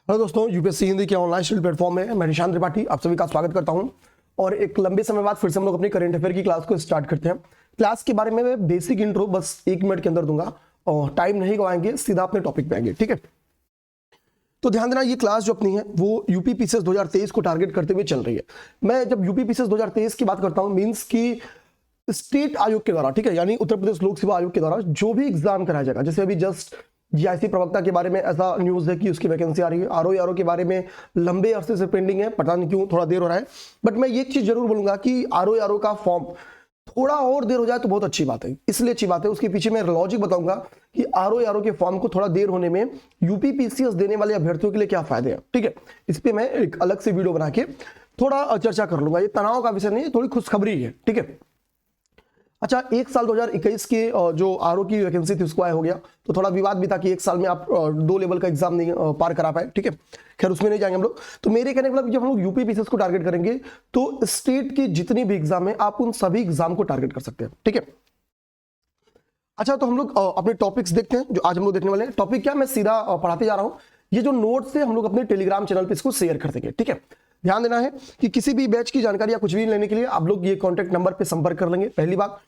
Hello दोस्तों, UPSC Hindi के online study platform में मैं निशांत त्रिपाठी आप सभी का स्वागत करता हूं। और एक लंबे समय बाद फिर से हम लोग अपनी करंट अफेयर की क्लास को स्टार्ट करते हैं। क्लास के बारे में मैं बेसिक इंट्रो बस 1 मिनट के अंदर दूंगा और टाइम नहीं गवाएंगे, सीधा अपने टॉपिक पे आएंगे, ठीक है। तो ध्यान देना, ये क्लास जो अपनी है वो यूपी पीसीएस 2023 को टारगेट करते हुए चल रही है। मैं जब यूपी पीसीएस 2023 की बात करता हूं, मीन्स की स्टेट आयोग के द्वारा, ठीक है, यानी उत्तर प्रदेश लोक सेवा आयोग के द्वारा जो भी एग्जाम कराया जाएगा। जैसे अभी जस्ट जीआईसी प्रवक्ता के बारे में ऐसा न्यूज है कि उसकी वैकेंसी आ रही है। आरओ के बारे में लंबे अरसे से पेंडिंग है, पता नहीं क्यों थोड़ा देर हो रहा है। बट मैं ये चीज जरूर बोलूंगा कि आरओ का फॉर्म थोड़ा और देर हो जाए तो बहुत अच्छी बात है। इसलिए अच्छी बात है, उसके पीछे मैं लॉजिक बताऊंगा कि आरओ के फॉर्म को थोड़ा देर होने में यूपी पीसीएस देने वाले अभ्यर्थियों के लिए क्या फायदे हैं, ठीक है। इस पे मैं एक अलग से वीडियो बना के थोड़ा चर्चा कर लूंगा। ये तनाव का विषय नहीं है, थोड़ी खुशखबरी है, ठीक है। अच्छा, एक साल 2021 के जो आरओ की वैकेंसी थी उसको आया हो गया, तो थोड़ा विवाद भी था कि एक साल में आप 2 लेवल का एग्जाम नहीं पार करा पाए, ठीक है। खैर उसमें नहीं जाएंगे हम लोग। तो मेरे कहने का मतलब जब हम लोग यूपी पीसीएस को टारगेट करेंगे तो स्टेट के जितने भी एग्जाम है आप उन सभी एग्जाम को टारगेट कर सकते हैं, ठीक है। अच्छा, तो हम लोग अपने टॉपिक्स देखते हैं जो आज हम लोग देखने वाले हैं। टॉपिक क्या, मैं सीधा पढ़ाते जा रहा हूँ। ये जो नोट्स है हम लोग अपने टेलीग्राम चैनल पे इसको शेयर कर देंगे, ठीक है। ध्यान देना है कि किसी भी बैच की जानकारी या कुछ भी लेने के लिए आप लोग ये कॉन्टैक्ट नंबर पे संपर्क कर लेंगे, पहली बात।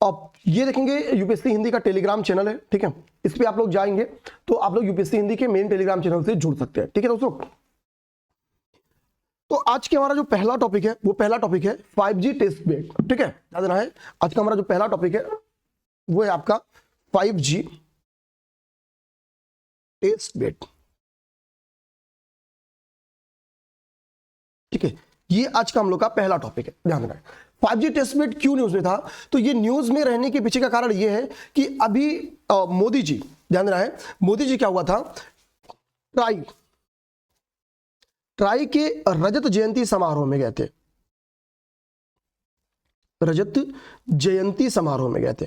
अब ये देखेंगे यूपीएससी हिंदी का टेलीग्राम चैनल है, ठीक है। इस पे आप लोग जाएंगे तो आप लोग यूपीएससी हिंदी के मेन टेलीग्राम चैनल से जुड़ सकते हैं, ठीक है दोस्तों। तो आज के हमारा जो पहला टॉपिक है वो पहला टॉपिक है 5G टेस्ट बेड, ठीक है। ध्यान देना है, आज का हमारा जो पहला टॉपिक है वो है आपका 5G टेस्ट बेड, ठीक है। ये आज का हम लोग का पहला टॉपिक है। ध्यान देना है 5G टेस्ट बेड क्यों न्यूज में था, तो ये न्यूज में रहने के पीछे का कारण ये है कि अभी मोदी जी, ध्यान देना है, मोदी जी क्या हुआ था, ट्राई के रजत जयंती समारोह में गए थे। रजत जयंती समारोह में गए थे।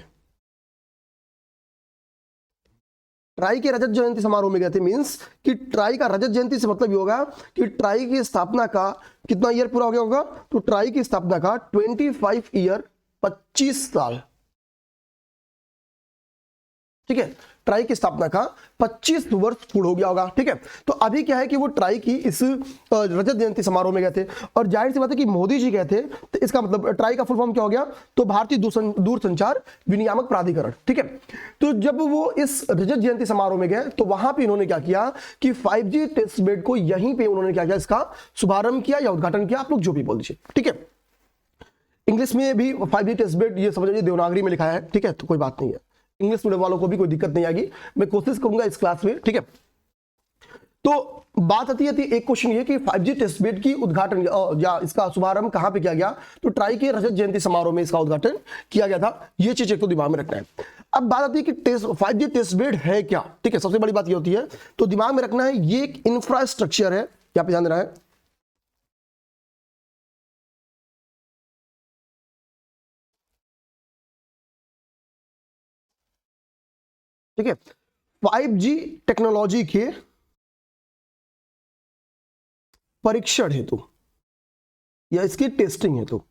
ट्राई के रजत जयंती समारोह में गए थे मींस कि ट्राई का रजत जयंती से मतलब ये होगा कि ट्राई की स्थापना का कितना ईयर पूरा हो गया होगा, तो ट्राई की स्थापना का 25 ईयर, 25 साल, ठीक है। ट्राई की स्थापना का 25 वर्ष पूर्ण हो गया होगा, ठीक है। तो अभी क्या है कि वो ट्राई की इस रजत जयंती समारोह में गए थे और जाहिर सी बात है कि मोदी जी गए थे, तो इसका मतलब ट्राई का फुल फॉर्म क्या हो गया, तो भारतीय दूरसंचार विनियामक प्राधिकरण, ठीक है। तो जब वो इस रजत जयंती समारोह में गए तो वहां पर इन्होंने क्या किया कि 5G टेस्ट बेड को यहीं पर उन्होंने क्या किया, इसका शुभारंभ किया या उद्घाटन किया, आप लोग जो भी बोल दीजिए, ठीक है। इंग्लिश में भी 5G टेस्ट बेड ये समझ लीजिए देवनागरी में लिखा है, ठीक है, तो कोई बात नहीं है, इंग्लिश मीडियम वालों को भी कोई दिक्कत नहीं आएगी, मैं कोशिश करूंगा इस क्लास में, ठीक है। तो बात आती है, एक क्वेश्चन ये कि 5G टेस्ट बेड की उद्घाटन या इसका शुभारंभ कहां पे किया गया, तो ट्राई के रजत जयंती समारोह में इसका उद्घाटन किया गया था। ये चीज एक तो दिमाग में रखना है। अब बात आती है कि 5G टेस्ट बेड है क्या, ठीक है। सबसे बड़ी बात ये होती है, तो दिमाग में रखना है ये एक इंफ्रास्ट्रक्चर है, यहां पे ध्यान देना है, ठीक है। 5G टेक्नोलॉजी के परीक्षण हेतु या इसकी टेस्टिंग हेतु,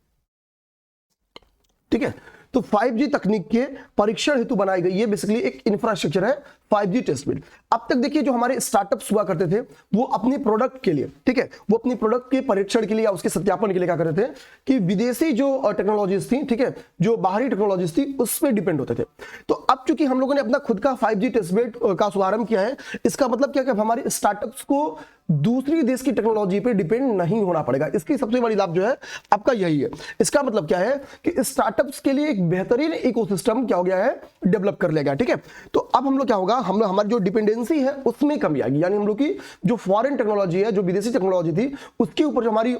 ठीक है। तो 5G तकनीक के परीक्षण हेतु बनाई गई ये बेसिकली एक इंफ्रास्ट्रक्चर है 5G टेस्ट बेड। अब तक देखिए जो हमारे स्टार्टअप्स हुआ करते थे वो अपने प्रोडक्ट के लिए, ठीक है, वो अपनी प्रोडक्ट के परीक्षण के लिए या उसके सत्यापन के लिए क्या करते थे कि विदेशी जो टेक्नोलॉजीज थी, ठीक है, जो बाहरी टेक्नोलॉजीज थी उस पर डिपेंड होते थे। तो अब चूंकि हम लोगों ने अपना खुद का 5G टेस्ट बेड का शुभारंभ किया है, इसका मतलब क्या कि हमारे स्टार्टअप्स को दूसरी देश की टेक्नोलॉजी पे डिपेंड नहीं होना पड़ेगा। इसकी सबसे बड़ी लाभ जो है आपका यही है। इसका मतलब क्या है कि स्टार्टअप्स के लिए एक बेहतरीन इकोसिस्टम क्या हो गया है, डेवलप कर लिया गया, ठीक है। तो अब हम लोग क्या होगा, हम लोग हमारी जो डिपेंडेंसी है उसमें कमी आएगी, यानी हम लोग की जो फॉरेन टेक्नोलॉजी है, जो विदेशी टेक्नोलॉजी थी उसके ऊपर जो हमारी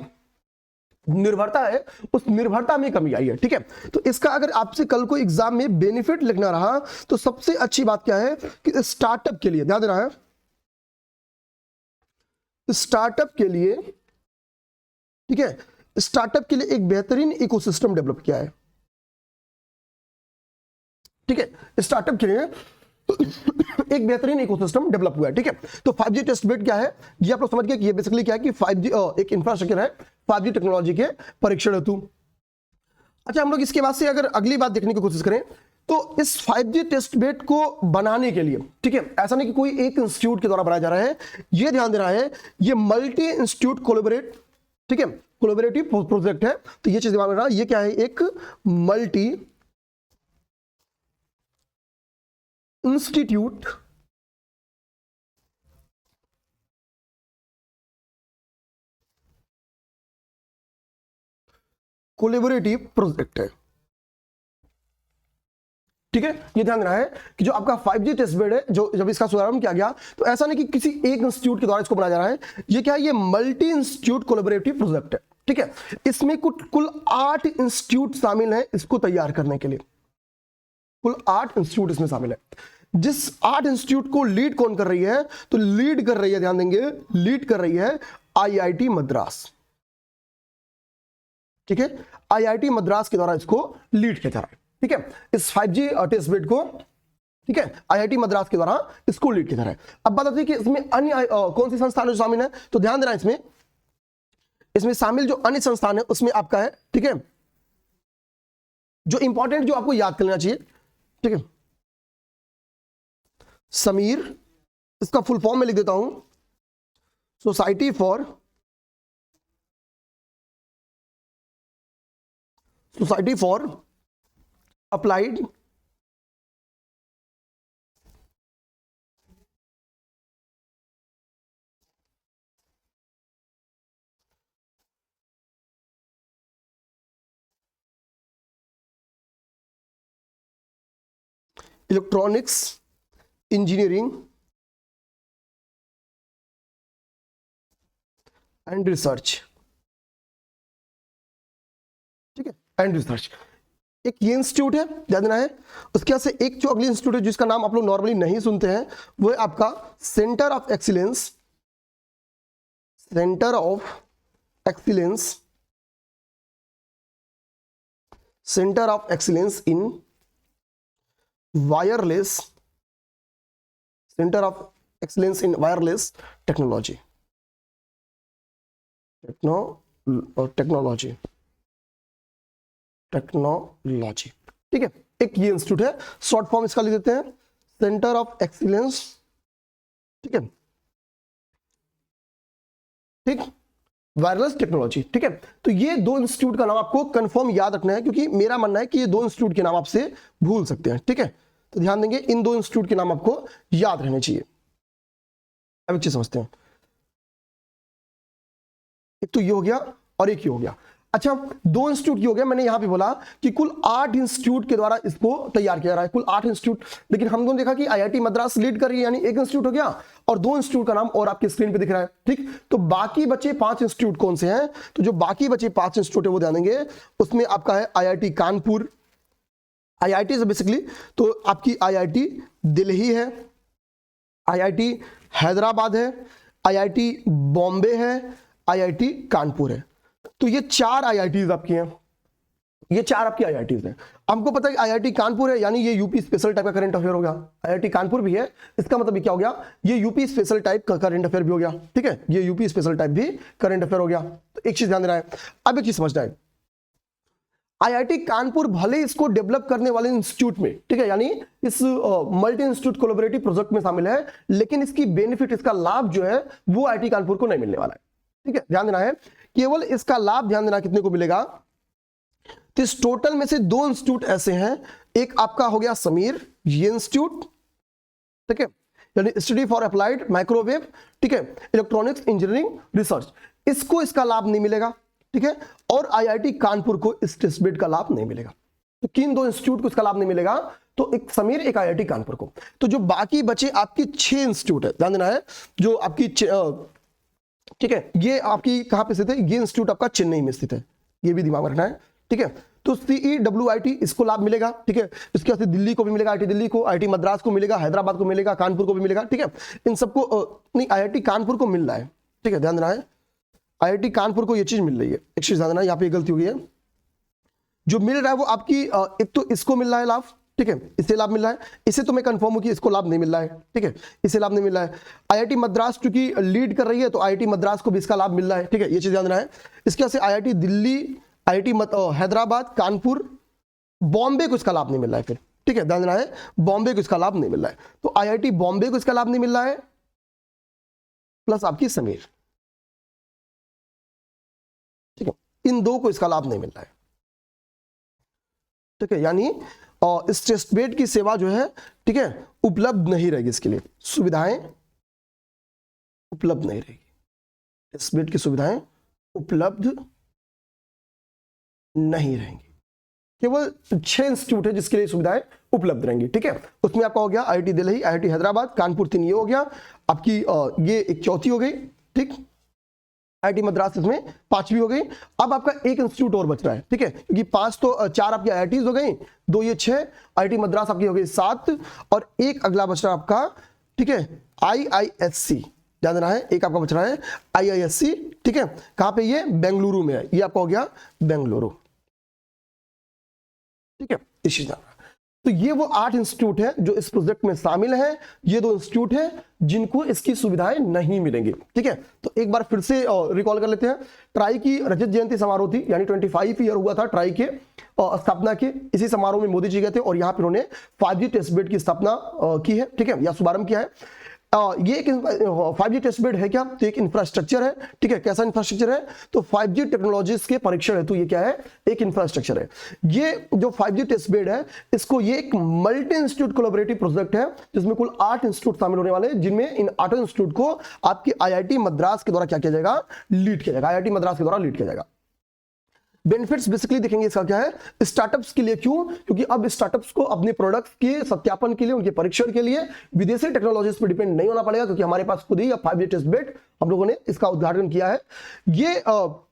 निर्भरता है उस निर्भरता में कमी आई है, ठीक है। तो इसका अगर आपसे कल को एग्जाम में बेनिफिट लिखना रहा तो सबसे अच्छी बात क्या है कि स्टार्टअप के लिए ध्यान देना है, स्टार्टअप के लिए, ठीक है, स्टार्टअप के लिए एक बेहतरीन इकोसिस्टम डेवलप किया है, ठीक है। स्टार्टअप के लिए एक बेहतरीन इकोसिस्टम डेवलप हुआ है, ठीक है। तो 5G टेस्ट बेड क्या है ये आप लोग समझ गए कि ये बेसिकली क्या है कि 5G एक इंफ्रास्ट्रक्चर है 5G टेक्नोलॉजी के परीक्षण हेतु। अच्छा, हम लोग इसके बाद से अगर अगली बात देखने की कोशिश करें तो इस 5G टेस्ट बेड को बनाने के लिए, ठीक है, ऐसा नहीं कि कोई एक इंस्टीट्यूट के द्वारा बनाया जा रहा है, ये ध्यान देना है, ये मल्टी इंस्टीट्यूट कोलैबोरेट, ठीक है, कोलैबोरेटिव प्रोजेक्ट है। तो ये चीज दिमाग में रखना, ये क्या है, एक मल्टी इंस्टीट्यूट कोलैबोरेटिव प्रोजेक्ट है, ठीक है। ये ध्यान देना है कि जो आपका 5G टेस्ट बेड है, जो जब इसका शुभारंभ किया गया, तो ऐसा नहीं कि किसी एक इंस्टीट्यूट के द्वारा इसको बनाया जा रहा है, ये क्या है, ये मल्टी इंस्टीट्यूट कोलैबोरेटिव प्रोजेक्ट है, ठीक है। इसमें कुल 8 इंस्टीट्यूट शामिल हैं इसको तैयार करने के लिए, कुल 8 इंस्टीट्यूट इसमें शामिल है। जिस 8 इंस्टीट्यूट को लीड कौन कर रही है, तो लीड कर रही है, ध्यान देंगे, लीड कर रही है IIT मद्रास, ठीक है। IIT मद्रास के द्वारा इसको लीड किया जा रहा है, ठीक है, इस 5G टेस्ट बेड को, ठीक है, IIT मद्रास के द्वारा इसको लीड किया जा रहा है। अब बात आती है कि इसमें अन्य कौन सी संस्थान जो शामिल है, तो ध्यान देना, इसमें शामिल जो अन्य संस्थान है उसमें आपका है, ठीक है, जो इंपॉर्टेंट जो आपको याद कर लेना चाहिए, ठीक है, समीर, इसका फुल फॉर्म में लिख देता हूं, society for applied electronics engineering and research, ठीक है, एंड रिसर्च, एक ये इंस्टीट्यूट है, ध्यान देना है। उसके बाद से एक जो अगली इंस्टीट्यूट है जिसका नाम आप लोग नॉर्मली नहीं सुनते हैं, वो है आपका centre of excellence, centre of excellence, centre of excellence in wireless, centre of excellence in wireless technology, technology, ठीक है, एक ये इंस्टीट्यूट है, शॉर्ट फॉर्म इसका लिख देते हैं सेंटर ऑफ एक्सीलेंस, ठीक है, ठीक, वायरलेस टेक्नोलॉजी, ठीक है। तो ये दो इंस्टीट्यूट का नाम आपको कंफर्म याद रखना है, क्योंकि मेरा मानना है कि ये दो इंस्टीट्यूट के नाम आपसे भूल सकते हैं, ठीक है। तो ध्यान देंगे, इन दो इंस्टीट्यूट के नाम आपको याद रहने चाहिए। अब एक चीज समझते हैं, एक तो ये हो गया और एक ये हो गया। अच्छा, दो इंस्टीट्यूट की हो गया, मैंने यहां पे बोला कि कुल 8 इंस्टीट्यूट के द्वारा इसको तैयार किया जा रहा है, कुल 8 इंस्टीट्यूट, लेकिन हमने देखा कि IIT मद्रास लीड कर रही है, यानी एक इंस्टीट्यूट हो गया, और दो इंस्टीट्यूट का नाम और आपकी स्क्रीन पे दिख रहा है, ठीक। तो बाकी बचे 5 इंस्टीट्यूट कौन से हैं, तो जो बाकी बचे 5 इंस्टीट्यूट है वो ध्यान देंगे, उसमें आपका है IIT कानपुर, IIT से बेसिकली तो आपकी IIT दिल्ली है, IIT हैदराबाद है, IIT बॉम्बे है, IIT कानपुर है। तो ये 4 IITs आपकी हैं, ये 4 आपकी IITs हैं। हमको पता है IIT कानपुर है, यानी ये यूपी स्पेशल टाइप का करंट अफेयर हो गया। IIT कानपुर भी है, इसका मतलब ये क्या हो गया, ये यूपी स्पेशल टाइप का करंट अफेयर भी हो गया, ठीक है, ये यूपी स्पेशल टाइप भी करंट अफेयर हो गया। तो एक चीज ध्यान देना है। अब एक चीज समझना है, IIT कानपुर भले इसको डेवलप करने वाले इंस्टीट्यूट में, ठीक है, यानी इस मल्टी इंस्टीट्यूट कोलैबोरेटिव प्रोजेक्ट में शामिल है, लेकिन इसकी बेनिफिट, इसका लाभ जो है वो IIT कानपुर को नहीं मिलने वाला है, ठीक है, ध्यान देना है। केवल इसका लाभ ध्यान देना कितने को मिलेगा, तो इस टोटल में से 2 इंस्टीट्यूट ऐसे हैं, एक आपका हो गया समीर, ये इंस्टीट्यूट, ठीक है, यानी स्टडी फॉर अप्लाइड माइक्रोवेव, ठीक है, इलेक्ट्रॉनिक्स इंजीनियरिंग रिसर्च, इसको इसका लाभ नहीं मिलेगा, ठीक है, और IIT कानपुर को इस टेस्ट बेड का लाभ नहीं मिलेगा। तो किन 2 इंस्टीट्यूट को इसका लाभ नहीं मिलेगा, तो एक समीर, एक IIT कानपुर को। तो जो बाकी बचे आपकी 6 इंस्टीट्यूट है, ध्यान देना है, जो आपकी ठीक है, ये आपकी कहां पे स्थित है, ये इंस्टीट्यूट आपका चेन्नई में स्थित है, ये भी दिमाग में रखना है, ठीक है। तो CEWIT इसको लाभ मिलेगा, ठीक है, इसके बाद दिल्ली को भी मिलेगा, IIT दिल्ली को, IIT मद्रास को मिलेगा, हैदराबाद को मिलेगा, कानपुर को भी मिलेगा, ठीक है, इन सबको नहीं, IIT कानपुर को मिल रहा है, ठीक है, ध्यान देना है, IIT कानपुर को ये चीज मिल रही है। एक चीज ध्यान देना, यहाँ पे गलती हो गई है, जो मिल रहा है वो आपकी एक तो इसको मिल रहा है लाभ, ठीक है, इससे लाभ मिल रहा है, इसे तो मैं कंफर्म हूं कि इसको लाभ नहीं मिल रहा है, ठीक है, इसे लाभ नहीं मिल रहा है। IIT मद्रास क्योंकि लीड कर रही है, तो IIT मद्रास को भी इसका लाभ मिल रहा है, ठीक है, ये चीज ध्यान देना है। इसके बाद IIT दिल्ली, IIT हैदराबाद, कानपुर, बॉम्बे को इसका लाभ नहीं मिल रहा है, फिर ठीक है, ध्यान देना है, बॉम्बे को इसका लाभ नहीं मिल रहा है। तो आईआईटी बॉम्बे को इसका लाभ नहीं मिल रहा है, प्लस आपकी समीर, ठीक है, इन दो को इसका लाभ नहीं मिल रहा है, ठीक है, यानी इस टेस्ट बेड की सेवा जो है, ठीक है, उपलब्ध नहीं रहेगी, इसके लिए सुविधाएं उपलब्ध नहीं रहेगी, टेस्ट बेड की सुविधाएं उपलब्ध नहीं रहेंगी। केवल 6 इंस्टीट्यूट है जिसके लिए सुविधाएं उपलब्ध रहेंगी, ठीक है, उसमें आपका हो गया आईआईटी दिल्ली, आईआईटी हैदराबाद, कानपुर 3 ये हो गया आपकी, ये एक चौथी हो गई, ठीक, आईआईटी मद्रास इसमें 5वीं हो गई। अब आपका एक इंस्टीट्यूट और बच रहा है, ठीक है, क्योंकि 5 तो 4 आपकी आईआईटीज हो गई, 2 ये 6, आईआईटी मद्रास आपकी हो गई 7, और एक अगला बच रहा है आपका, ठीक है, आईआईएससी, ध्यान देना है, एक आपका बच रहा है आईआईएससी, ठीक है, कहां पे, ये बेंगलुरु में है, ये आपका हो गया बेंगलुरु, ठीक है, इस चीज। तो ये वो 8 इंस्टीट्यूट है जो इस प्रोजेक्ट में शामिल हैं, ये 2 इंस्टीट्यूट है जिनको इसकी सुविधाएं नहीं मिलेंगी, ठीक है। तो एक बार फिर से रिकॉल कर लेते हैं, ट्राई की रजत जयंती समारोह थी, यानी 25 ईयर हुआ था ट्राई के स्थापना के, इसी समारोह में मोदी जी गए थे और यहाँ पे उन्होंने 5G टेस्ट बेड की स्थापना की है, ठीक है, या शुभारंभ किया है। ये एक 5G टेस्ट बेड है क्या, तो एक इंफ्रास्ट्रक्चर है, ठीक है, कैसा इंफ्रास्ट्रक्चर है, तो 5G टेक्नोलॉजीज के परीक्षण है, तो ये क्या है, एक इंफ्रास्ट्रक्चर है। ये जो 5G टेस्ट बेड है, इसको ये एक मल्टी इंस्टीट्यूट कोलैबोरेटिव प्रोजेक्ट है जिसमें कुल 8 इंस्टीट्यूट शामिल होने वाले हैं, जिनमें इन 8 इंस्टीट्यूट को आपकी आईआईटी मद्रास के द्वारा क्या किया जाएगा, लीड किया जाएगा, आईआईटी मद्रास के द्वारा लीड किया जाएगा। बेनिफिट्स बेसिकली देखेंगे इसका क्या है, स्टार्टअप्स के लिए, क्यों, क्योंकि अब स्टार्टअप्स को अपने प्रोडक्ट्स के सत्यापन के लिए, उनके परीक्षण के लिए विदेशी टेक्नोलॉजीज पर डिपेंड नहीं होना पड़ेगा, क्योंकि हमारे पास खुद ही 5G टेस्ट बेड हम लोगों ने इसका उद्घाटन किया है। ये अब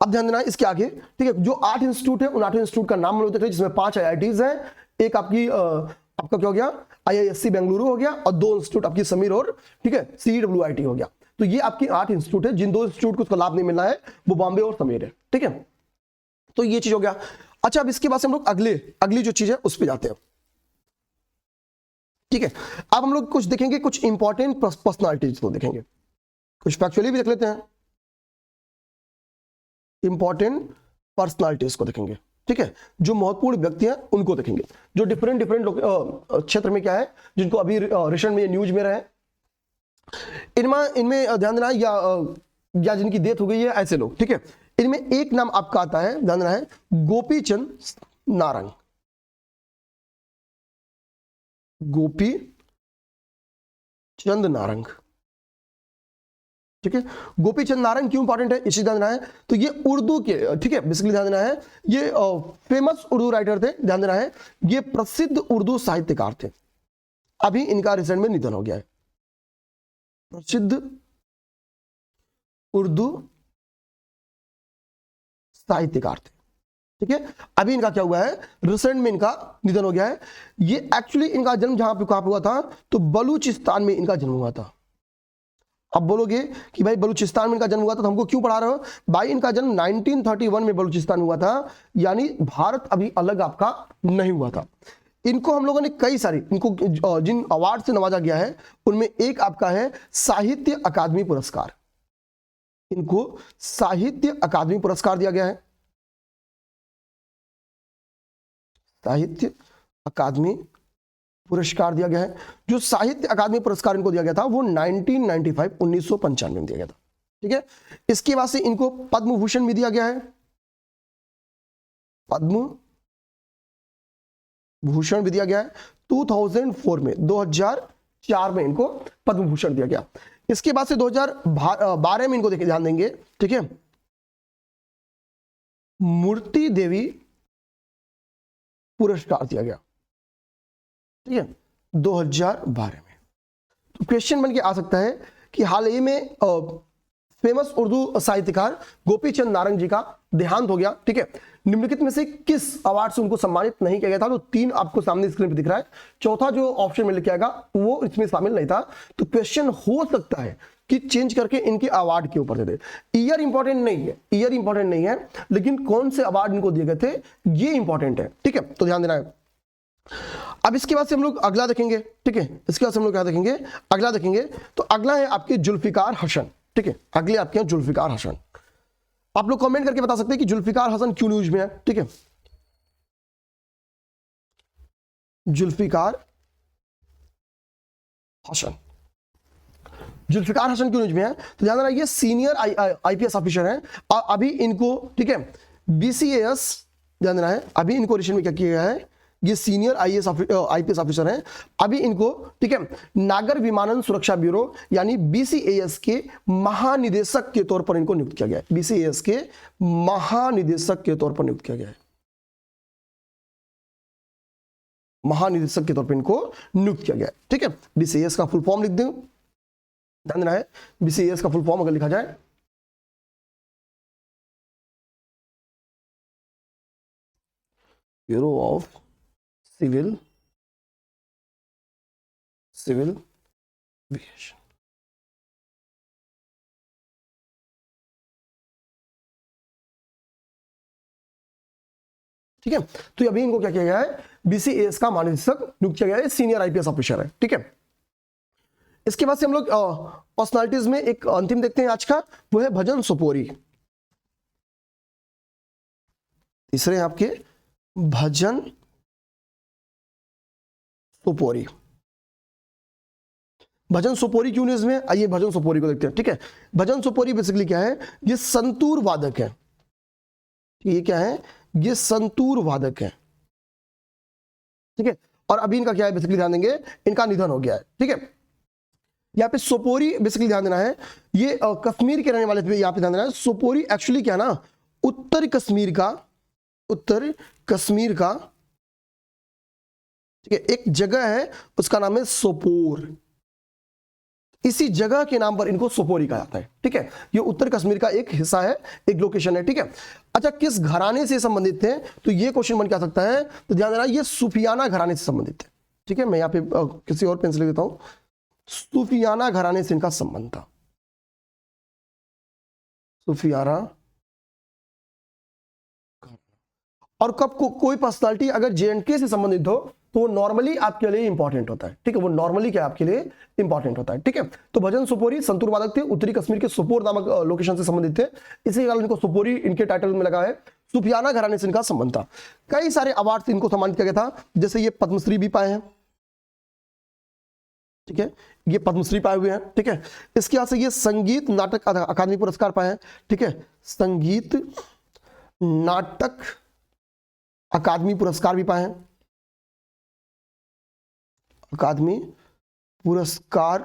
ध्यान देना इसके आगे, ठीक है, जो 8 इंस्टीट्यूट है उन 8 इंस्टीट्यूट का नाम हम लोग देख रहे हैं, जिसमें 5 आईआईटीज हैं, एक आपकी आपका क्या हो गया, आईआईएससी बेंगलुरु हो गया, और 2 इंस्टीट्यूट आपकी समीर और, ठीक है, CWIT हो गया। तो ये आपकी 8 इंस्टीट्यूट है, जिन 2 इंस्टीट्यूट को उसका लाभ नहीं मिल रहा है वो बॉम्बे और समीर है, ठीक है। तो ये चीज हो गया। अच्छा, अब इसके बाद से हम लोग अगली जो चीज है उस पर जाते हैं, ठीक है। अब हम लोग कुछ देखेंगे, कुछ इंपॉर्टेंट पर्सनालिटीज को देखेंगे, कुछ फैक्चुअली भी देख लेते हैं, इंपॉर्टेंट पर्सनालिटीज को देखेंगे, ठीक है, जो महत्वपूर्ण व्यक्ति हैं उनको देखेंगे, जो डिफरेंट क्षेत्र में क्या है, जिनको अभी रिसेंट में न्यूज में रहे, इनमें ध्यान देना, या जिनकी डेथ हो गई है, ऐसे लोग, ठीक है। इनमें एक नाम आपका आता है, ध्यान देना है, गोपी चंद नारंग, गोपी चंद नारंग, ठीक है। गोपी चंद नारंग क्यों इंपॉर्टेंट है, इसी ध्यान देना है। तो ये उर्दू के, ठीक है, बेसिकली ध्यान देना है, ये फेमस उर्दू राइटर थे, ध्यान देना है, ये प्रसिद्ध उर्दू साहित्यकार थे, अभी इनका रिसेंट में निधन हो गया है। प्रसिद्ध उर्दू साहित्यकार थे, ठीक है, अभी इनका क्या हुआ है, रिसेंट में इनका निधन हो गया है। ये एक्चुअली इनका जन्म जहां पे कहां हुआ था, तो बलूचिस्तान में इनका जन्म हुआ था। अब बोलोगे कि भाई बलूचिस्तान में इनका जन्म हुआ था तो हमको क्यों पढ़ा रहे हो, भाई इनका जन्म 1931 में बलूचिस्तान में हुआ था, यानी भारत अभी अलग आपका नहीं हुआ था। इनको हम लोगों ने कई सारी, इनको जिन अवार्ड से नवाजा गया है उनमें एक आपका है साहित्य अकादमी पुरस्कार, इनको साहित्य अकादमी पुरस्कार दिया गया है, साहित्य अकादमी पुरस्कार दिया गया है। जो साहित्य अकादमी पुरस्कार इनको दिया गया था वो 1995 में दिया गया था, ठीक है। इसके बाद से इनको पद्म भूषण भी दिया गया है, पद्म भूषण भी दिया गया है 2004 में, 2004 में इनको पद्म भूषण दिया गया। इसके बाद से 2012 में इनको देखिए, ध्यान देंगे, ठीक है, मूर्ति देवी पुरस्कार दिया गया, ठीक है, 2012 में। तो क्वेश्चन बन के आ सकता है कि हाल ही में फेमस उर्दू साहित्यकार गोपी चंद नारंग जी का देहांत हो गया, ठीक है, निम्नलिखित में से किस अवार्ड से उनको सम्मानित नहीं किया गया था। तो 3 आपको सामने स्क्रीन पे दिख रहा है, चौथा जो ऑप्शन में लिखा आएगा वो इसमें शामिल नहीं था। तो क्वेश्चन हो सकता है कि चेंज करके इनके अवार्ड के ऊपर दे दे। ईयर इंपॉर्टेंट नहीं है, ईयर इंपॉर्टेंट नहीं है, लेकिन कौन से अवार्ड इनको दिए गए थे ये इंपॉर्टेंट है, ठीक है, तो ध्यान देना है। अब इसके बाद से हम लोग अगला देखेंगे, ठीक है, इसके बाद से हम लोग क्या देखेंगे, अगला देखेंगे। तो अगला है आपके जुल्फिकार हसन, ठीक है, अगले आपके हैं जुल्फिकार हसन। आप लोग कमेंट करके बता सकते हैं कि जुल्फिकार हसन क्यों न्यूज में है, ठीक है। जुल्फिकार हसन। जुल्फिकार हसन क्यों न्यूज में है? तो ध्यान रखिए, सीनियर आईपीएस ऑफिसर हैं और अभी इनको, ठीक है, बीसीएएस, ध्यान देना है, अभी इनको रिसेंट में क्या किया गया है, ये सीनियर आईपीएस ऑफिसर हैं, अभी इनको, ठीक है, नागर विमानन सुरक्षा ब्यूरो यानी बीसीएएस के महानिदेशक के तौर पर इनको नियुक्त किया गया है। बीसीएएस के महानिदेशक के तौर पर नियुक्त किया गया है, महानिदेशक के तौर पर इनको नियुक्त किया गया है, ठीक है। बीसीएएस का फुल फॉर्म लिख दूं, ध्यान देना है, बीसीएएस का फुल फॉर्म अगर लिखा जाए, ब्यूरो ऑफ सिविल एविएशन। ठीक है, तो अभी इनको क्या किया गया है, बीसीएएस का महानिदेशक नियुक्त किया गया है, सीनियर आईपीएस ऑफिसर है, ठीक है। इसके बाद से हम लोग पर्सनालिटीज में एक अंतिम देखते हैं आज का, वो है भजन सोपोरी। तीसरे हैं आपके भजन सोपोरी। भजन सोपोरी क्यों न्यूज में, आइए भजन सोपोरी को देखते हैं, ठीक है। भजन सोपोरी बेसिकली क्या है, ये संतूर वादक है, ये क्या है, ये संतूर वादक है, ठीक है। और अभी इनका क्या है, बेसिकली ध्यान देंगे, इनका निधन हो गया है, ठीक है। यहाँ पे सोपोरी बेसिकली ध्यान देना है, ये कश्मीर के रहने वाले थे, यहाँ पे ध्यान देना है। सोपोरी एक्चुअली क्या ना, उत्तर कश्मीर का, ठीक है, एक जगह है उसका नाम है सोपोर, इसी जगह के नाम पर इनको सोपोरी कहा जाता है, ठीक है। ये उत्तर कश्मीर का एक हिस्सा है, एक लोकेशन है, ठीक है। अच्छा, किस घराने से संबंधित थे, तो ये क्वेश्चन बन क्या सकता है, तो ध्यान देना, ये सूफियाना घराने से संबंधित है, ठीक है। मैं यहाँ पे किसी और पेन से लिख देता हूं, सूफियाना घराने से इनका संबंध था, सूफियाना। और कब कोई पर्सनालिटी अगर जेएंडके से संबंधित हो तो वो नॉर्मली आपके लिए इंपॉर्टेंट होता है, ठीक है, वो नॉर्मली क्या आपके लिए इंपॉर्टेंट होता है, ठीक है। तो भजन सोपोरी संतूर वादक थे, उत्तरी कश्मीर के सोपोर नामक लोकेशन से संबंधित थे, इसी कारण इनको सोपोरी इनके टाइटल में लगा है। सूफियाना घराने से इनका संबंध था। कई सारे अवार्ड इनको सम्मानित किया गया था, जैसे ये पद्मश्री भी पाए हैं, ठीक है, ये पद्मश्री पाए हुए हैं, ठीक है। इसके बाद से ये संगीत नाटक अकादमी पुरस्कार पाए हैं, ठीक है, संगीत नाटक अकादमी पुरस्कार भी पाए हैं, अकादमी पुरस्कार,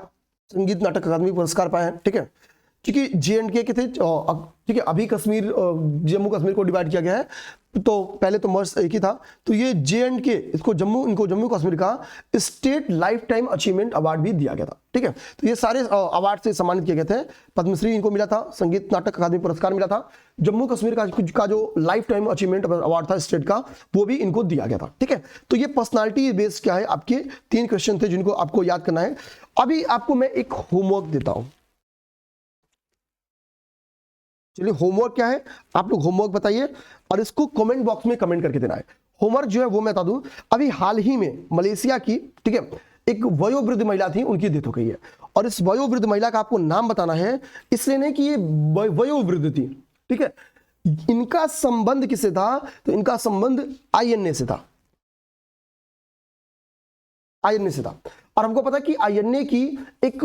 संगीत नाटक अकादमी पुरस्कार पाए हैं, ठीक है। क्योंकि जेएंडके के थे, ठीक है, अभी कश्मीर जम्मू कश्मीर को डिवाइड किया गया है, तो पहले तो मर्ज एक ही था, तो ये जेएंडके, इनको जम्मू कश्मीर का state life time achievement award भी दिया गया था, ठीक है। तो ये सारे अवार्ड से सम्मानित किए गए थे। पद्मश्री इनको मिला था, संगीत नाटक अकादमी पुरस्कार मिला था, जम्मू कश्मीर का जो लाइफ टाइम अचीवमेंट अवार्ड था स्टेट का, वो भी इनको दिया गया था, ठीक है। तो ये पर्सनालिटी बेस्ड क्या है, आपके 3 क्वेश्चन थे जिनको आपको याद करना है। अभी आपको मैं एक होमवर्क देता हूं, चलिए होमवर्क क्या है, आप लोग होमवर्क बताइए और इसको कमेंट बॉक्स में कमेंट करके देना है। होमवर्क जो है वो मैं बता दूं, अभी हाल ही में मलेशिया की, ठीक है, एक वयोवृद्ध महिला थी, उनकी डेथ हो गई है, और इस वयोवृद्ध महिला का आपको नाम बताना है, इसलिए नहीं कि ये वयोवृद्ध थी, ठीक है। इनका संबंध किससे था, तो इनका संबंध आईएनए से था, आईएनए से था। और हमको पता कि आईएनए की एक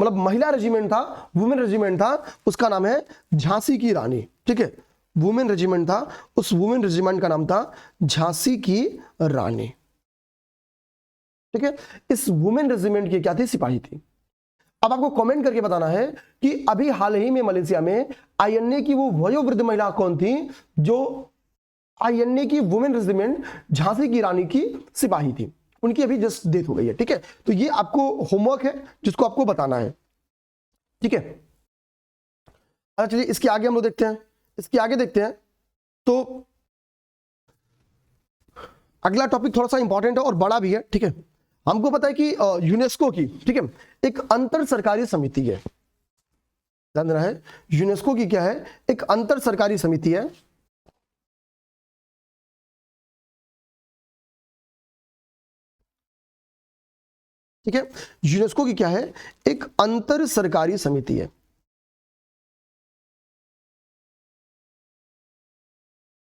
मतलब महिला रेजिमेंट था, वुमेन रेजिमेंट था, उसका नाम है झांसी की रानी, ठीक है, वुमेन रेजिमेंट था, उस वुमेन रेजिमेंट का नाम था झांसी की रानी, ठीक है। इस वुमेन रेजिमेंट की क्या थी, सिपाही थी। अब आपको कमेंट करके बताना है कि अभी हाल ही में मलेशिया में आईएनए की वो वयोवृद्ध महिला कौन थी, जो आईएनए की वुमेन रेजिमेंट झांसी की रानी की सिपाही थी, उनकी अभी जस्ट डेथ हो गई है, ठीक है। तो ये आपको होमवर्क है जिसको आपको बताना है, ठीक है। अच्छा चलिए इसके आगे हम लोग देखते हैं, इसके आगे देखते हैं। तो अगला टॉपिक थोड़ा सा इंपॉर्टेंट है और बड़ा भी है, ठीक है। हमको पता है कि यूनेस्को की, ठीक है, एक अंतर सरकारी समिति है, ध्यान देना है, यूनेस्को की क्या है, एक अंतर सरकारी समिति है, ठीक है। यूनेस्को की क्या है, एक अंतर सरकारी समिति है,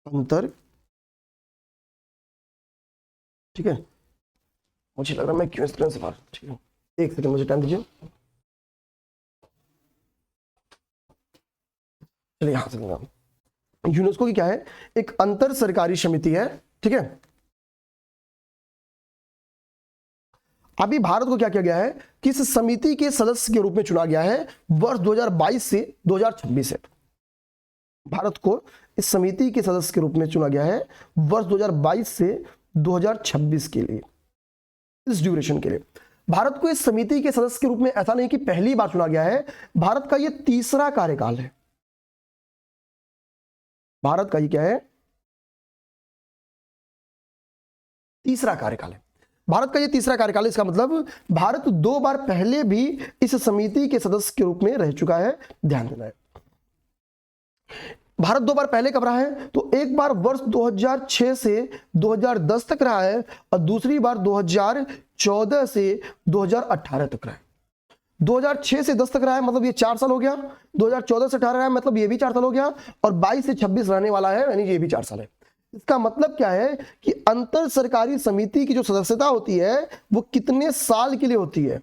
अंतर, ठीक है, मुझे लग रहा है मैं क्यों स्क्रीन से बाहर, ठीक है, एक सेकंड मुझे टाइम दीजिए। चलिए यहां से लगा। यूनेस्को की क्या है, एक अंतर सरकारी समिति है, ठीक है। अभी भारत को क्या किया गया है कि इस समिति के सदस्य के रूप में चुना गया है वर्ष 2022 से 2026 है। भारत को इस समिति के सदस्य के रूप में चुना गया है वर्ष 2022 से 2026 के लिए, इस ड्यूरेशन के लिए। भारत को इस समिति के सदस्य के रूप में ऐसा नहीं कि पहली बार चुना गया है, भारत का यह तीसरा कार्यकाल है। भारत का ये क्या है, तीसरा कार्यकाल है। भारत का ये तीसरा कार्यकाल है, इसका मतलब भारत 2 बार पहले भी इस समिति के सदस्य के रूप में रह चुका है, ध्यान देना है। भारत 2 बार पहले कब रहा है, तो एक बार वर्ष 2006 से 2010 तक रहा है और दूसरी बार 2014 से 2018 तक रहा है। 2006 से 10 तक रहा है, मतलब ये 4 साल हो गया। 2014 से 18 रहा है, मतलब ये भी 4 साल हो गया। और 22 से 26 रहने वाला है, यानी ये भी 4 साल है। इसका मतलब क्या है कि अंतर सरकारी समिति की जो सदस्यता होती है वो कितने साल के लिए होती है,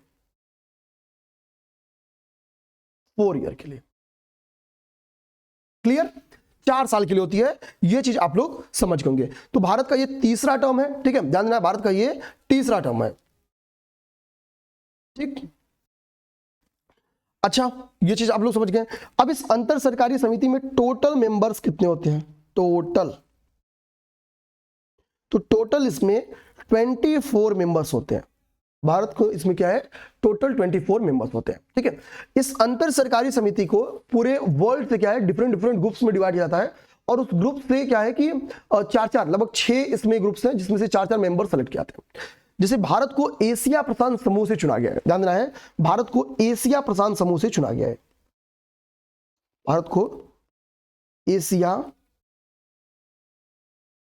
4 ईयर के लिए। क्लियर, 4 साल के लिए होती है, ये चीज आप लोग समझ होंगे। तो भारत का ये तीसरा टर्म है, ठीक है, ध्यान देना, भारत का ये तीसरा टर्म है, ठीक। अच्छा, ये चीज आप लोग समझ गए। अब इस अंतर सरकारी समिति में टोटल मेंबर्स कितने होते हैं, टोटल, तो टोटल इसमें 24 मेंबर्स होते हैं। भारत को इसमें क्या है, टोटल 24 मेंबर्स होते हैं, ठीक है। इस अंतर सरकारी समिति को पूरे वर्ल्ड से क्या है, डिफरेंट डिफरेंट ग्रुप्स में डिवाइड किया जाता है। और उस ग्रुप से क्या है कि 4-4 लगभग 6 इसमें ग्रुप्स हैं, जिसमें से 4-4 मेंबर सेलेक्ट किए जाते हैं। जैसे भारत को एशिया प्रशांत समूह से चुना गया है, ध्यान देना है, भारत को एशिया प्रशांत समूह से चुना गया है। भारत को एशिया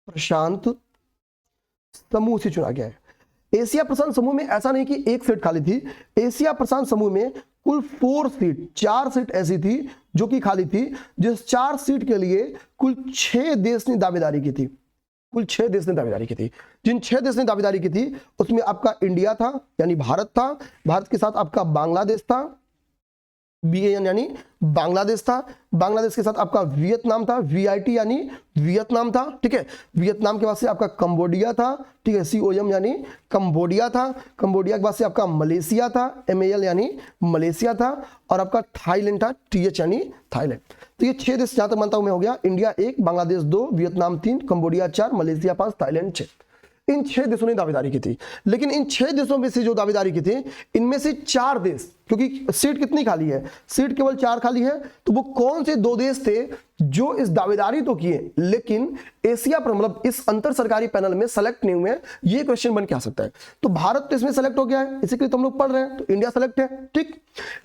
प्रशांत समूह से चुना गया है। एशिया प्रशांत समूह में ऐसा नहीं कि एक सीट खाली थी, एशिया प्रशांत समूह में कुल 4 सीट, 4 सीट ऐसी थी जो कि खाली थी, जिस 4 सीट के लिए कुल 6 देश ने दावेदारी की थी, कुल 6 देश ने दावेदारी की थी। जिन 6 देश ने दावेदारी की थी उसमें आपका इंडिया था, यानी भारत था, भारत के साथ आपका बांग्लादेश था, BAN यानी बांग्लादेश था, बांग्लादेश के साथ आपका वियतनाम था, VIT यानी वियतनाम था, ठीक है, वियतनाम के बाद से आपका कंबोडिया था, ठीक है, COM यानी कंबोडिया था, कंबोडिया के बाद से आपका मलेशिया था, MAL यानी मलेशिया था, और आपका थाईलैंड था, TH यानी थाईलैंड। तो ये 6 देश जहां तक मानता हूं मैं हो गया, India 1, Bangladesh 2, Vietnam 3, Cambodia 4, Malaysia 5, Thailand 6। इन 6 देशों ने दावेदारी की थी। लेकिन इन 6 देशों में से जो दावेदारी की थी, इनमें से 4 देश, क्योंकि सीट कितनी खाली है, सीट केवल 4 खाली है, तो वो कौन से 2 देश थे जो इस दावेदारी तो किए लेकिन एशिया पर, मतलब इस अंतर सरकारी पैनल में सेलेक्ट नहीं हुए, ये क्वेश्चन बन के आ सकता है। तो भारत तो इसमें सेलेक्ट हो गया है, इसी के लिए तो हम लोग पढ़ रहे हैं, तो इंडिया सेलेक्ट है, ठीक,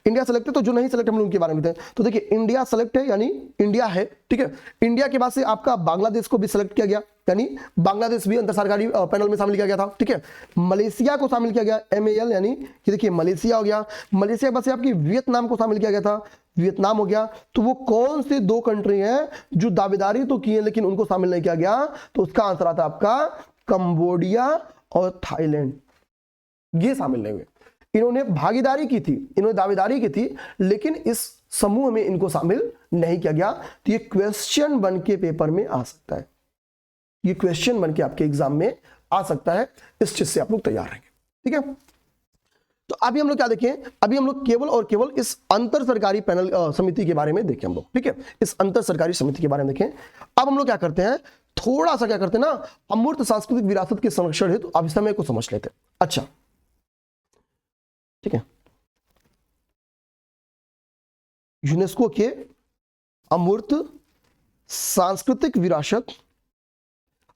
इंडिया सेलेक्ट है। तो जो नहीं सेलेक्ट हम लोग उनके बारे में बताएं, तो देखिए इंडिया सेलेक्ट है, यानी इंडिया है, ठीक है। इंडिया के बाद से आपका बांग्लादेश को भी सिलेक्ट किया गया, यानी बांग्लादेश भी अंतर सरकारी पैनल में शामिल किया गया था, ठीक है। मलेशिया को शामिल किया गया, MAL यानी कि देखिए मलेशिया हो गया, मलेशिया के बाद से आपकी वियतनाम को शामिल किया गया था, वियतनाम हो गया। तो वो कौन से 2 कंट्री हैं जो दावेदारी तो किए लेकिन उनको शामिल नहीं किया गया, तो उसका आंसर आता आपका कंबोडिया और थाईलैंड, ये शामिल नहीं हुए। इन्होंने भागीदारी की थी, इन्होंने दावेदारी की थी, लेकिन इस समूह में इनको शामिल नहीं किया गया। तो ये क्वेश्चन बन के पेपर में आ सकता है, ये क्वेश्चन बन के आपके एग्जाम में आ सकता है, इस चीज से आप लोग तैयार रहेंगे, ठीक है। तो अभी हम लोग क्या देखें, अभी हम लोग केवल और केवल इस अंतर सरकारी पैनल समिति के बारे में देखें हम लोग, ठीक है, इस अंतर सरकारी समिति के बारे में देखें। अब हम लोग क्या करते हैं, थोड़ा सा क्या करते हैं ना, अमूर्त सांस्कृतिक विरासत के संरक्षण हेतु अब समय को समझ लेते हैं। अच्छा, ठीक है, यूनेस्को के अमूर्त सांस्कृतिक विरासत,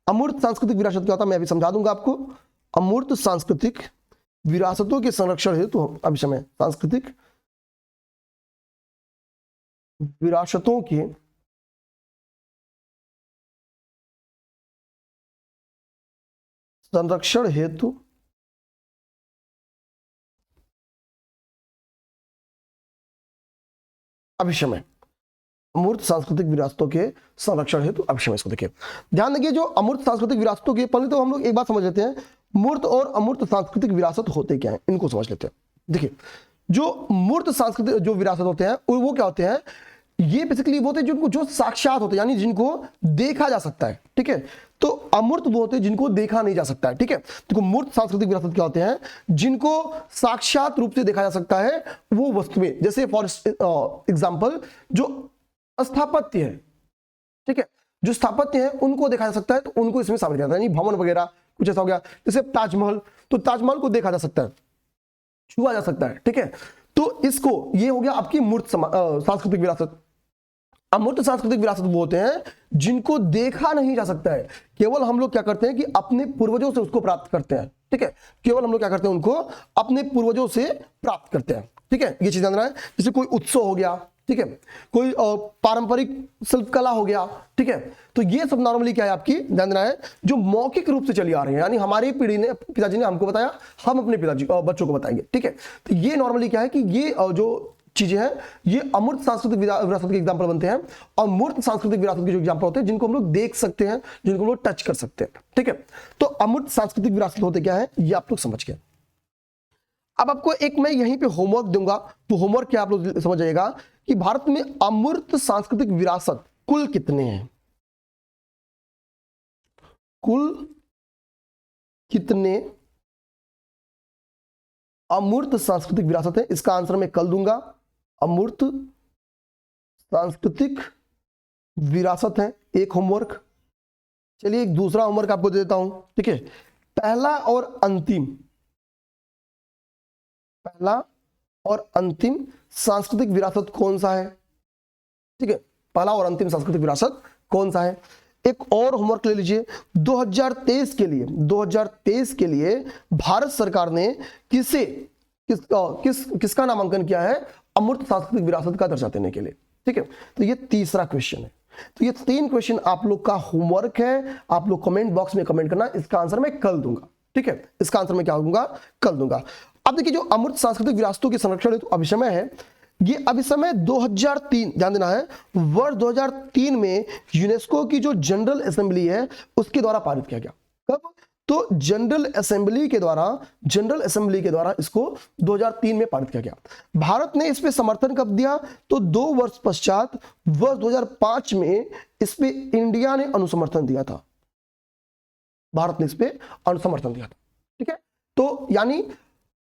अमूर्त सांस्कृतिक विरासत क्या होता है मैं अभी समझा दूंगा आपको। अमूर्त सांस्कृतिक विरासतों के संरक्षण हेतु अभी समय, सांस्कृतिक विरासतों के संरक्षण हेतु अभिशमय, अमूर्त सांस्कृतिक विरासतों के संरक्षण हेतु अभिशमय, इसको देखिए, ध्यान देखिए। जो अमूर्त सांस्कृतिक विरासतों के, पहले तो हम लोग एक बात समझ लेते हैं, मूर्त और अमूर्त सांस्कृतिक विरासत होते क्या है, इनको समझ लेते हैं। देखिए, जो मूर्त सांस्कृतिक जो विरासत होते हैं वो क्या होते हैं, ये बेसिकली वो होते हैं जिनको जो साक्षात होते हैं, यानी जिनको देखा जा सकता है, ठीक है। तो अमूर्त वो होते हैं जिनको देखा नहीं जा सकता है, ठीक है। देखो, मूर्त सांस्कृतिक विरासत क्या होते हैं, जिनको साक्षात रूप से देखा जा सकता है वो वस्तुएं, जैसे फॉर एग्जांपल जो स्थापत्य है, ठीक है, जो स्थापत्य है उनको देखा जा सकता है, तो उनको इसमें शामिल किया जाता है। यानी भवन वगैरह कुछ ऐसा हो गया, जैसे ताजमहल, तो ताजमहल को देखा जा सकता है, छुआ जा सकता है, ठीक है। तो इसको, ये हो गया आपकी मूर्त सांस्कृतिक विरासत। अमूर्त सांस्कृतिक विरासत वो होते हैं जिनको देखा नहीं जा सकता है, केवल हम लोग क्या करते हैं कि अपने पूर्वजों से उसको प्राप्त करते हैं, ठीक है। केवल हम लोग क्या करते हैं, उनको अपने पूर्वजों से प्राप्त करते हैं, ठीक है। ये चीज ध्यान रखना है। जैसे कोई उत्सव हो गया, ठीक है, कोई पारंपरिक शिल्पकला हो गया, ठीक है। तो ये सब नॉर्मली क्या है, आपकी ध्यान देना है, जो मौखिक रूप से चली आ रही है, यानी हमारी पीढ़ी ने, पिताजी ने हमको बताया, हम अपने पिताजी बच्चों को बताएंगे, ठीक है। तो ये नॉर्मली क्या है कि ये जो चीजें हैं, ये अमूर्त सांस्कृतिक विरासत के एग्जांपल बनते हैं। और मूर्त सांस्कृतिक विरासत के जो एग्जांपल होते हैं, जिनको हम लोग देख सकते हैं, जिनको हम लोग टच कर सकते हैं, ठीक है। तो अमूर्त सांस्कृतिक विरासत होते क्या है, ये आप लोग समझ गए। अब आपको एक मैं यहीं पे होमवर्क दूंगा, तो होमवर्क क्या आप लोग समझ जाइएगा कि भारत में अमूर्त सांस्कृतिक विरासत कुल कितने हैं, कुल कितने अमूर्त सांस्कृतिक विरासत है। इसका आंसर मैं कल दूंगा। अमूर्त सांस्कृतिक विरासत है एक होमवर्क। चलिए एक दूसरा होमवर्क आपको दे देता हूं, ठीक है। पहला और अंतिम सांस्कृतिक विरासत कौन सा है, ठीक है। पहला और अंतिम सांस्कृतिक विरासत कौन सा है। एक और होमवर्क ले लीजिए, 2023 के लिए भारत सरकार ने किसका नामांकन किया है अमूर्त सांस्कृतिक विरासत का दर्जा देने के लिए, ठीक है। तो ये तीसरा क्वेश्चन है। तो ये 3 क्वेश्चन आप लोग का होमवर्क है, आप लोग कमेंट बॉक्स में कमेंट करना। इसका आंसर मैं कल दूंगा, ठीक है। इसका आंसर मैं क्या दूंगा, कल दूंगा। अब देखिए, जो अमूर्त सांस्कृतिक विरासतों के संरक्षण हेतु अभिसमय है, ये अभिसमय 2003, ध्यान देना है, वर्ष 2003 में यूनेस्को की जो जनरल असेंबली है उसके द्वारा पारित किया गया। कब, तो जनरल असेंबली के द्वारा इसको 2003 में पारित किया गया। भारत ने इस पे समर्थन कब दिया, तो 2 वर्ष पश्चात वर्ष 2005 में इस पे इंडिया ने अनुसमर्थन दिया था, भारत ने इस पे अनुसमर्थन दिया था, ठीक है। तो यानी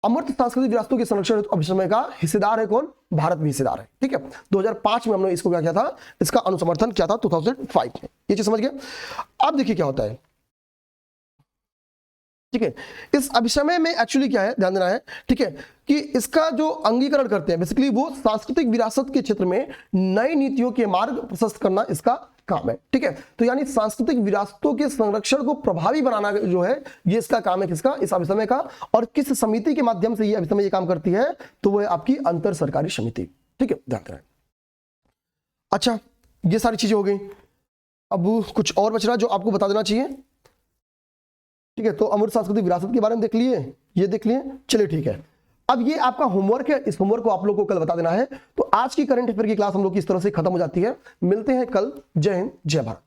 अमूर्त सांस्कृतिक विरासतों के संरक्षण अभिसमय का हिस्सेदार है कौन, भारत भी हिस्सेदार है, ठीक है। 2005 में हमने इसको क्या किया था, इसका अनुसमर्थन किया था 2005 में। ये चीज समझ गए। अब देखिए क्या होता है, ठीक है। इस अभिसमय में एक्चुअली क्या है, ध्यान देना है, ठीक है, कि इसका जो अंगीकरण करते हैं बेसिकली वो सांस्कृतिक विरासत के क्षेत्र में नई नीतियों के मार्ग प्रशस्त करना इसका काम है, ठीक है। तो यानी सांस्कृतिक विरासतों के संरक्षण को प्रभावी बनाना जो है, ये इसका काम है, किसका, इस अभिसमय का। और किस समिति के माध्यम से ये अभिसमय ये काम करती है, तो वो है आपकी अंतर सरकारी समिति, ठीक है, ध्यान देना है। अच्छा, ये सारी चीजें हो गई। अब कुछ और बच रहा जो आपको बता देना चाहिए, ठीक है। तो अमूर्त सांस्कृतिक विरासत के बारे में देख लिए, ये देख लिए, चलिए ठीक है। अब ये आपका होमवर्क है, इस होमवर्क को आप लोगों को कल बता देना है। तो आज की करंट अफेयर की क्लास हम लोग की इस तरह से खत्म हो जाती है। मिलते हैं कल। जय हिंद, जय भारत।